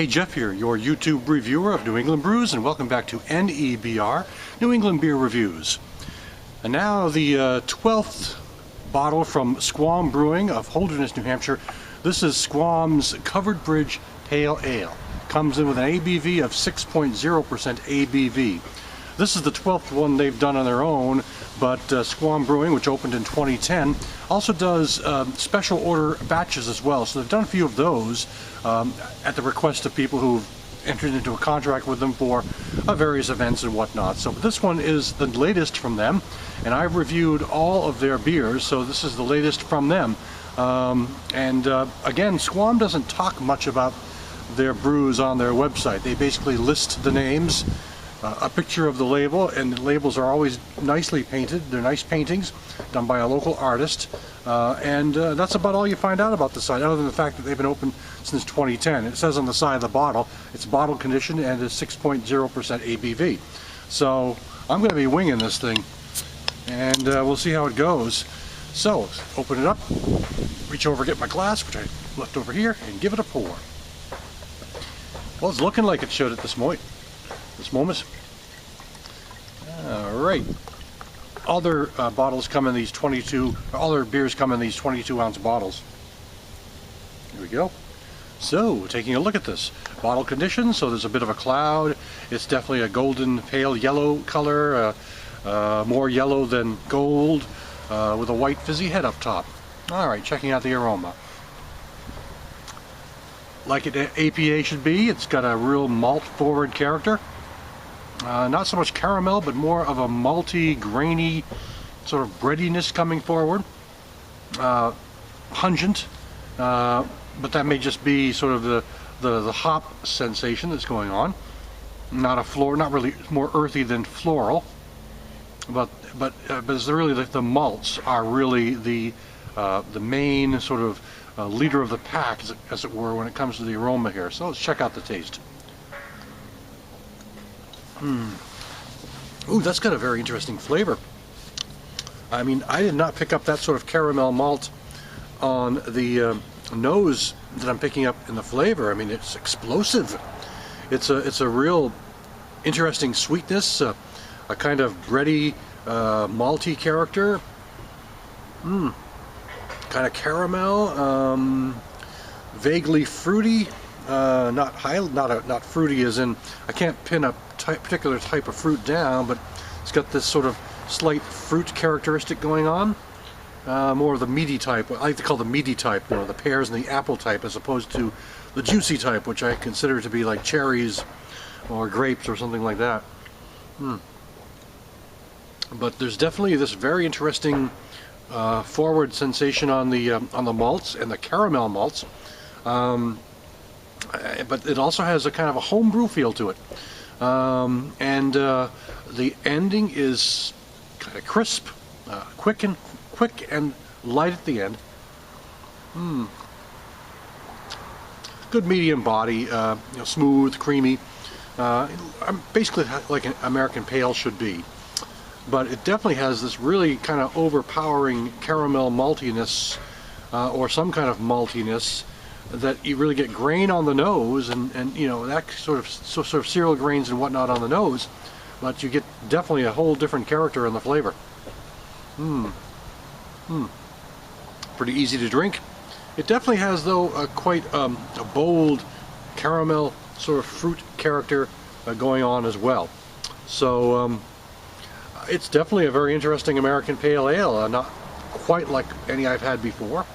Hey, Jeff here, your YouTube reviewer of New England brews, and welcome back to NEBR, New England Beer Reviews. And now the 12th bottle from Squam Brewing of Holderness, New Hampshire. This is Squam's Covered Bridge Pale Ale. Comes in with an ABV of 6.0% ABV. This is the 12th one they've done on their own, but Squam Brewing, which opened in 2010, also does special order batches as well. So they've done a few of those at the request of people who've entered into a contract with them for various events and whatnot. So this one is the latest from them, and I've reviewed all of their beers, so this is the latest from them. Again, Squam doesn't talk much about their brews on their website. They basically list the names, a picture of the label, and the labels are always nicely painted. They're nice paintings done by a local artist, that's about all you find out about the site, other than the fact that they've been open since 2010. It says on the side of the bottle it's bottle conditioned and is 6.0% ABV. So I'm going to be winging this thing, and we'll see how it goes. So open it up, reach over, get my glass, which I left over here, and give it a pour. Well, it's looking like it should at this moment. Alright. Other bottles come in these 22, other beers come in these 22-ounce bottles. Here we go. So, taking a look at this. Bottle condition, so there's a bit of a cloud. It's definitely a golden pale yellow color, more yellow than gold, with a white fizzy head up top. Alright, checking out the aroma. Like an APA should be, it's got a real malt-forward character. Not so much caramel, but more of a malty, grainy sort of breadiness coming forward. Pungent, but that may just be sort of the hop sensation that's going on. Not really, more earthy than floral. But it's really the malts are really the main sort of leader of the pack, as it were, when it comes to the aroma here. So let's check out the taste. Ooh, that's got a very interesting flavor. I mean, I did not pick up that sort of caramel malt on the nose that I'm picking up in the flavor. I mean, it's explosive. It's a real interesting sweetness, a kind of bready, malty character. Kind of caramel, vaguely fruity. Not fruity as in, I can't pin a particular type of fruit down, but it's got this sort of slight fruit characteristic going on. More of the meaty type. I like to call the meaty type, you know, the pears and the apple type, as opposed to the juicy type, which I consider to be like cherries or grapes or something like that. But there's definitely this very interesting forward sensation on the malts and the caramel malts. But it also has a kind of a homebrew feel to it. The ending is kind of crisp, quick and light at the end. Good medium body, smooth, creamy. Basically like an American Pale should be. But it definitely has this really kind of overpowering caramel maltiness, or some kind of maltiness, that you really get grain on the nose, and you know, that sort of cereal grains and whatnot on the nose, but you get definitely a whole different character in the flavor. Pretty easy to drink. It definitely has, though, quite a bold caramel sort of fruit character going on as well. So it's definitely a very interesting American Pale Ale, not quite like any I've had before.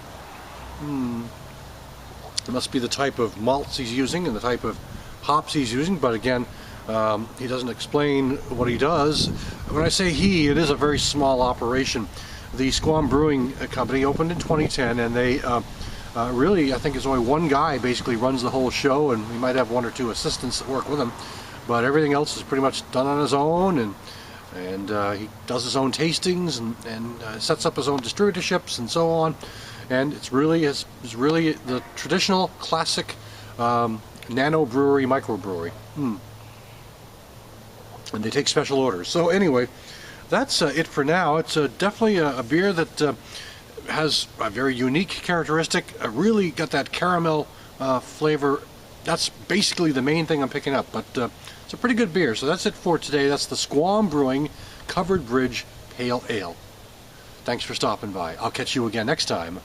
It must be the type of malts he's using and the type of hops he's using, but again, he doesn't explain what he does. When I say he, it is a very small operation. The Squam Brewing Company opened in 2010, and they really, I think it's only one guy basically runs the whole show, and he might have one or two assistants that work with him, but everything else is pretty much done on his own, and he does his own tastings and sets up his own distributorships and so on. And it's really the traditional classic nano brewery, microbrewery. And they take special orders. So anyway, that's it for now. It's definitely a beer that has a very unique characteristic. Really got that caramel flavor that's basically the main thing I'm picking up. But it's a pretty good beer. So that's it for today. That's the Squam Brewing Covered Bridge Pale Ale. Thanks for stopping by. I'll catch you again next time.